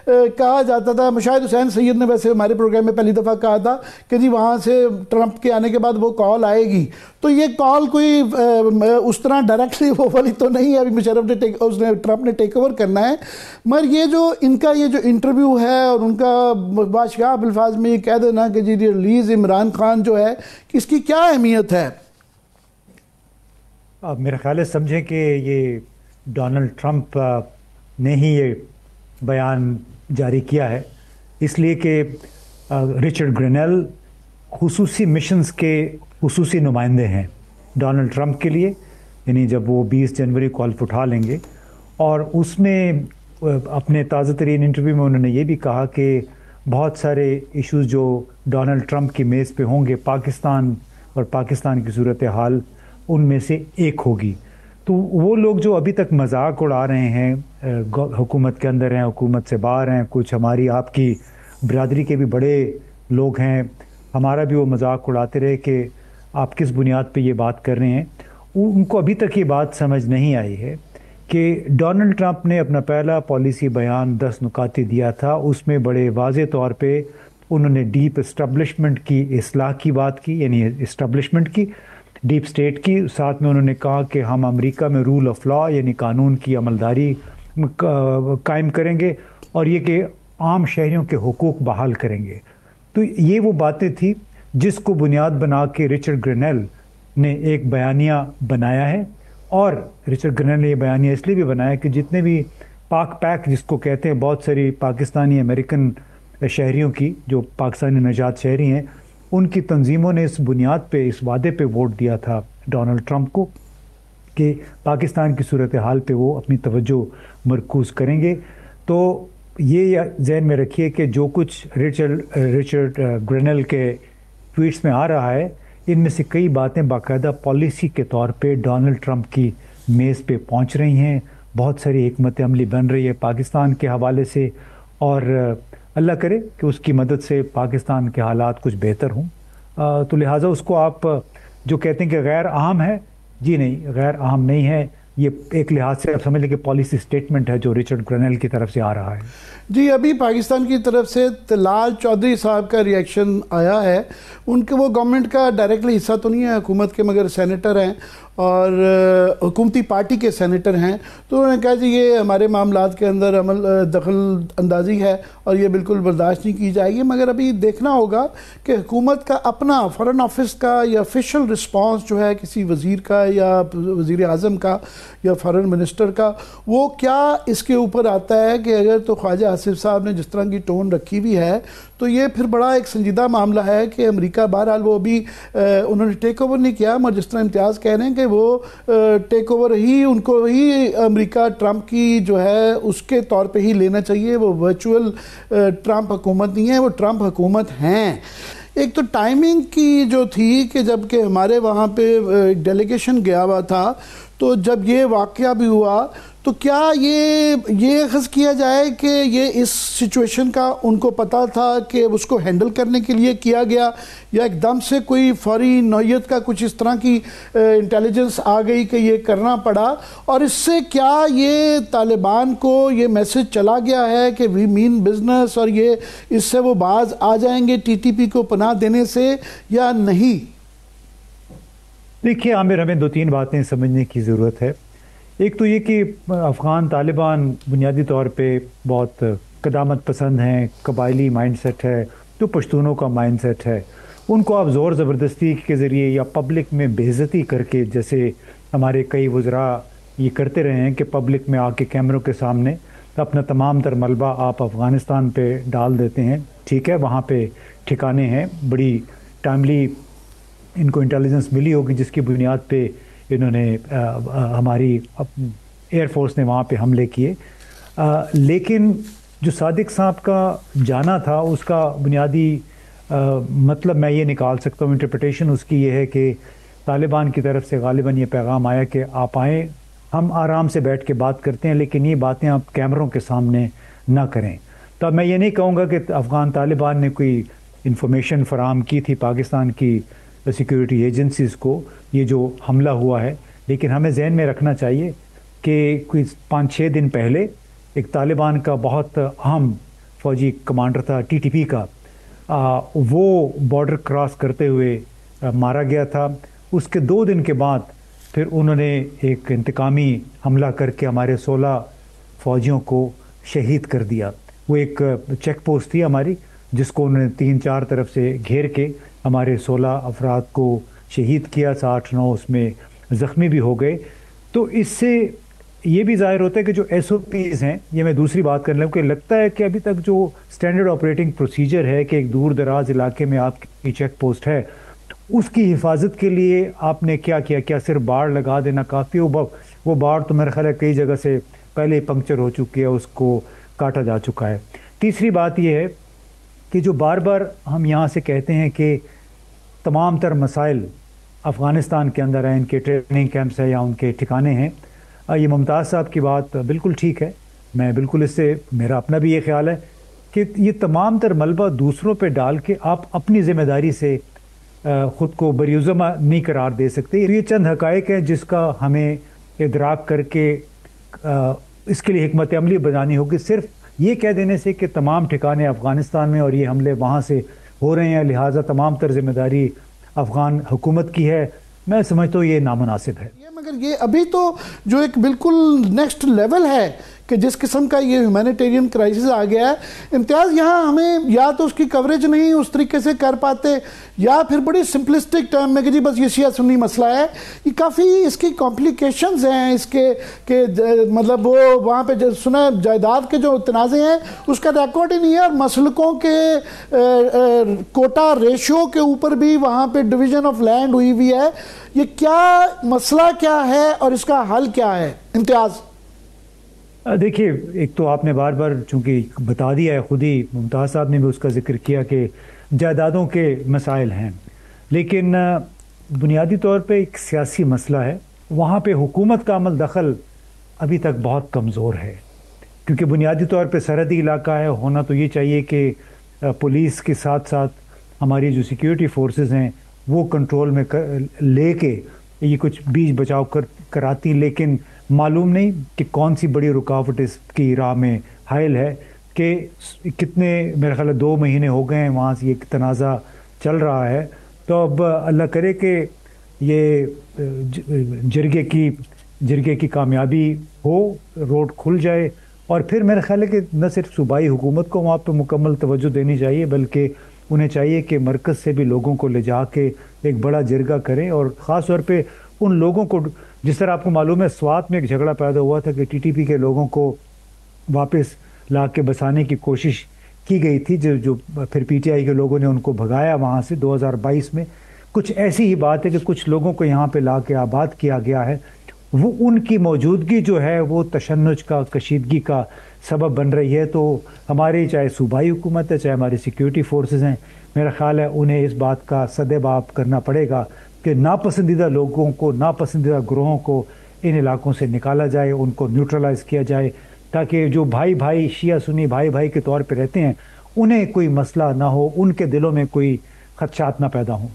کہا جاتا تھا، مشاہد حسین سید نے ویسے ہمارے پروگرام میں پہلی دفعہ کہا تھا کہ جی وہاں سے ٹرمپ کے آنے کے بعد وہ کال آئے گی، تو یہ کال کوئی اس طرح ڈائریکٹلی وہ والی تو نہیں ہے، ابھی مشرف نے ٹرمپ نے ٹیک اوور کرنا ہے، مگر یہ جو ان کا یہ جو انٹرویو ہے اور ان کا باشگاہ الفاظ میں یہ کہہ دینا کہ جی ریلیز عمران خان جو ہے اس کی کیا اہمیت ہے؟ میرا خیال ہے سمجھیں کہ یہ ڈونلڈ ٹرمپ نے ہی یہ بیان جاری کیا ہے، اس لیے کہ رچرڈ گرینل خصوصی مشنز کے خصوصی نمائندے ہیں ڈونلڈ ٹرمپ کے لیے، یعنی جب وہ 20 جنوری کو حلف اٹھا لیں گے، اور اس میں اپنے تازہ ترین انٹرویو میں انہوں نے یہ بھی کہا کہ بہت سارے ایشوز جو ڈونلڈ ٹرمپ کی میز پہ ہوں گے پاکستان اور پاکستان کی صورتحال ان میں سے ایک ہوگی۔ تو وہ لوگ جو ابھی تک مذاق اڑا رہے ہیں، حکومت کے اندر ہیں، حکومت سے باہر ہیں، کچھ ہماری آپ کی برادری کے بھی بڑے لوگ ہیں، ہمارا بھی وہ مذاق اڑاتے رہے کہ آپ کس بنیاد پہ یہ بات کر رہے ہیں، ان کو ابھی تک یہ بات سمجھ نہیں آئی ہے کہ ڈونلڈ ٹرمپ نے اپنا پہلا پالیسی بیان 10 نکاتے دیا تھا، اس میں بڑے واضح طور پہ انہوں نے ڈیپ اسٹیبلشمنٹ کی اصلاح کی بات کی، یعنی اسٹیبلشمنٹ کی، ڈیپ سٹیٹ کی، ساتھ میں انہوں نے کہا کہ ہم امریکہ میں رول آف لا یعنی قانون کی عملداری قائم کریں گے، اور یہ کہ عام شہریوں کے حقوق بحال کریں گے۔ تو یہ وہ باتیں تھیں جس کو بنیاد بنا کے رچرڈ گرینل نے ایک بیانیہ بنایا ہے، اور رچرڈ گرینل نے یہ بیانیہ اس لیے بھی بنایا کہ جتنے بھی پاک پیک جس کو کہتے ہیں، بہت ساری پاکستانی امریکن شہریوں کی جو پاکستانی نژاد شہری ہیں، ان کی تنظیموں نے اس بنیاد پہ، اس وعدے پہ ووٹ دیا تھا ڈونلڈ ٹرمپ کو کہ پاکستان کی صورتحال پہ وہ اپنی توجہ مرکوز کریں گے۔ تو یہ ذہن میں رکھیے کہ جو کچھ رچرڈ گرینل کے ٹویٹس میں آ رہا ہے، ان میں سے کئی باتیں باقاعدہ پالیسی کے طور پہ ڈونلڈ ٹرمپ کی میز پہ پہنچ رہی ہیں، بہت ساری حکمت عملی بن رہی ہے پاکستان کے حوالے سے، اور اللہ کرے کہ اس کی مدد سے پاکستان کے حالات کچھ بہتر ہوں۔ تو لہٰذا اس کو آپ جو کہتے ہیں کہ غیر اہم ہے، جی نہیں، غیر اہم نہیں ہے، یہ ایک لحاظ سے آپ سمجھ لیں کہ پالیسی سٹیٹمنٹ ہے جو رچرڈ گرینل کی طرف سے آ رہا ہے۔ جی ابھی پاکستان کی طرف سے طلال چودھری صاحب کا ریئیکشن آیا ہے، ان کے وہ گورنمنٹ کا ڈائریکٹلی حصہ تو نہیں ہے حکومت کے، مگر سینیٹر ہیں اور حکومتی پارٹی کے سینیٹر ہیں، تو انہوں نے کہا جی یہ ہمارے معاملات کے اندر دخل اندازی ہے اور یہ بالکل برداشت نہیں کی جائے گی، مگر ابھی دیکھنا ہوگا کہ حکومت کا اپنا فارن آفس کا یا آفیشیل رسپانس جو ہے کسی وزیر کا یا وزیر اعظم کا یا فارن منسٹر کا، وہ کیا اس کے اوپر آتا ہے کہ اگر تو خواجہ آصف صاحب نے جس طرح کی ٹون رکھی بھی ہے تو یہ پھر بڑا ایک سنجیدہ معاملہ ہے کہ امریکہ بہرحال وہ ابھی انہوں نے ٹیک اوور نہیں کیا، مگر جس طرح امتیاز کہہ رہے ہیں کہ وہ ٹیک اوور ہی ان کو ہی امریکہ ٹرمپ کی جو ہے اس کے طور پہ ہی لینا چاہیے، وہ ورچوئل ٹرمپ حکومت نہیں ہے، وہ ٹرمپ حکومت ہیں۔ ایک تو ٹائمنگ کی جو تھی کہ جب کہ ہمارے وہاں پہ ڈیلیگیشن گیا ہوا تھا، تو جب یہ واقعہ بھی ہوا تو کیا یہ اخذ کیا جائے کہ یہ اس سچویشن کا ان کو پتہ تھا کہ اس کو ہینڈل کرنے کے لیے کیا گیا، یا ایک دم سے کوئی فوری نوعیت کا کچھ اس طرح کی انٹیلیجنس آ گئی کہ یہ کرنا پڑا، اور اس سے کیا یہ طالبان کو یہ میسج چلا گیا ہے کہ وی مین بزنس، اور یہ اس سے وہ باز آ جائیں گے ٹی ٹی پی کو پناہ دینے سے یا نہیں؟ دیکھیے عامر، ہمیں 2-3 باتیں سمجھنے کی ضرورت ہے۔ ایک تو یہ کہ افغان طالبان بنیادی طور پہ بہت قدامت پسند ہیں، قبائلی مائنڈ سیٹ ہے، جو پشتونوں کا مائنڈ سیٹ ہے، ان کو آپ زور زبردستی کے ذریعے یا پبلک میں بے عزتی کر کے، جیسے ہمارے کئی وزراء یہ کرتے رہے ہیں کہ پبلک میں آ کے کیمروں کے سامنے اپنا تمام تر ملبہ آپ افغانستان پہ ڈال دیتے ہیں، ٹھیک ہے، وہاں پہ ٹھکانے ہیں، بڑی ٹائملی ان کو انٹیلیجنس ملی ہوگی جس کی بنیاد پہ انہوں نے ہماری ایئر فورس نے وہاں پہ حملے کیے، لیکن جو صادق صاحب کا جانا تھا اس کا بنیادی مطلب میں یہ نکال سکتا ہوں، انٹرپریٹیشن اس کی یہ ہے کہ طالبان کی طرف سے غالباً یہ پیغام آیا کہ آپ آئیں، ہم آرام سے بیٹھ کے بات کرتے ہیں، لیکن یہ باتیں آپ کیمروں کے سامنے نہ کریں۔ تو اب میں یہ نہیں کہوں گا کہ افغان طالبان نے کوئی انفارمیشن فراہم کی تھی پاکستان کی سیکیورٹی ایجنسیز کو یہ جو حملہ ہوا ہے، لیکن ہمیں ذہن میں رکھنا چاہیے کہ کوئی 5-6 دن پہلے ایک طالبان کا بہت اہم فوجی کمانڈر تھا TTP کا، وہ بارڈر کراس کرتے ہوئے مارا گیا تھا۔ اس کے 2 دن کے بعد پھر انہوں نے ایک انتقامی حملہ کر کے ہمارے 16 فوجیوں کو شہید کر دیا۔ وہ ایک چیک پوسٹ تھی ہماری، جس کو انہوں نے 3-4 طرف سے گھیر کے ہمارے 16 افراد کو شہید کیا، 8-9 اس میں زخمی بھی ہو گئے۔ تو اس سے یہ بھی ظاہر ہوتا ہے کہ جو SOPs ہیں، یہ میں دوسری بات کر لوں کہ لگتا ہے کہ ابھی تک جو اسٹینڈرڈ آپریٹنگ پروسیجر ہے کہ ایک دور دراز علاقے میں آپ کی چیک پوسٹ ہے، اس کی حفاظت کے لیے آپ نے کیا کیا؟ کیا صرف باڑ لگا دینا کافی؟ وہ باڑ تو میرا خیال ہے کئی جگہ سے پہلے پنکچر ہو چکی ہے، اس کو کاٹا جا چکا ہے۔ تیسری بات یہ ہے کہ جو بار بار ہم یہاں سے کہتے ہیں کہ تمام تر مسائل افغانستان کے اندر ہیں، ان کے ٹریننگ کیمپس ہیں یا ان کے ٹھکانے ہیں، یہ ممتاز صاحب کی بات بالکل ٹھیک ہے، میں بالکل اس سے میرا اپنا بھی یہ خیال ہے کہ یہ تمام تر ملبہ دوسروں پہ ڈال کے آپ اپنی ذمہ داری سے خود کو بریوزمہ نہیں قرار دے سکتے۔ یہ چند حقائق ہیں جس کا ہمیں ادراک کر کے اس کے لیے حکمت عملی بنانی ہوگی۔ صرف یہ کہہ دینے سے کہ تمام ٹھکانے افغانستان میں اور یہ حملے وہاں سے ہو رہے ہیں، لہٰذا تمام تر ذمہ داری افغان حکومت کی ہے، میں سمجھتا ہوں یہ نامناسب ہے۔ مگر یہ ابھی تو جو ایک بالکل نیکسٹ لیول ہے کہ جس قسم کا یہ ہیومینیٹیرین کرائسس آ گیا ہے، امتیاز یہاں ہمیں یا تو اس کی کوریج نہیں اس طریقے سے کر پاتے، یا پھر بڑی سمپلسٹک ٹرم میں کہ جی بس یہ شیعہ سنی مسئلہ ہے۔ یہ کافی اس کی کمپلیکیشنز ہیں اس کے کہ مطلب وہ وہاں پہ سنا جائیداد کے جو تنازع ہیں اس کا ریکارڈ ہی نہیں ہے، اور مسلکوں کے کوٹا ریشو کے اوپر بھی وہاں پہ ڈویژن آف لینڈ ہوئی ہوئی ہے۔ یہ کیا مسئلہ کیا ہے اور اس کا حل کیا ہے امتیاز؟ دیکھیے، ایک تو آپ نے بار بار چونکہ بتا دیا ہے، خود ہی ممتاز صاحب نے بھی اس کا ذکر کیا کہ جائیدادوں کے مسائل ہیں، لیکن بنیادی طور پہ ایک سیاسی مسئلہ ہے۔ وہاں پہ حکومت کا عمل دخل ابھی تک بہت کمزور ہے، کیونکہ بنیادی طور پہ سرحدی علاقہ ہے۔ ہونا تو یہ چاہیے کہ پولیس کے ساتھ ساتھ ہماری جو سیکیورٹی فورسز ہیں وہ کنٹرول میں لے کے یہ کچھ بیچ بچاؤ کراتی، لیکن معلوم نہیں کہ کون سی بڑی رکاوٹ اس کی راہ میں حائل ہے کہ کتنے میرے خیال 2 مہینے ہو گئے ہیں وہاں سے یہ تنازع چل رہا ہے۔ تو اب اللہ کرے کہ یہ جرگے کی کامیابی ہو، روڈ کھل جائے، اور پھر میرا خیال ہے کہ نہ صرف صوبائی حکومت کو وہاں پہ مکمل توجہ دینی چاہیے، بلکہ انہیں چاہیے کہ مرکز سے بھی لوگوں کو لے جا کے ایک بڑا جرگہ کریں، اور خاص طور پہ ان لوگوں کو، جس طرح آپ کو معلوم ہے سوات میں ایک جھگڑا پیدا ہوا تھا کہ TTP کے لوگوں کو واپس لا کے بسانے کی کوشش کی گئی تھی، جو پھر PTI کے لوگوں نے ان کو بھگایا وہاں سے 2022 میں۔ کچھ ایسی ہی بات ہے کہ کچھ لوگوں کو یہاں پہ لا کے آباد کیا گیا ہے، وہ ان کی موجودگی جو ہے وہ تشنج کا، کشیدگی کا سبب بن رہی ہے۔ تو ہماری چاہے صوبائی حکومت ہے، چاہے ہماری سیکیورٹی فورسز ہیں، میرا خیال ہے انہیں اس بات کا سدباب کرنا پڑے گا کہ ناپسندیدہ لوگوں کو، ناپسندیدہ گروہوں کو ان علاقوں سے نکالا جائے، ان کو نیوٹرلائز کیا جائے، تاکہ جو بھائی شیعہ سنی بھائی کے طور پہ رہتے ہیں انہیں کوئی مسئلہ نہ ہو، ان کے دلوں میں کوئی خدشات نہ پیدا ہوں۔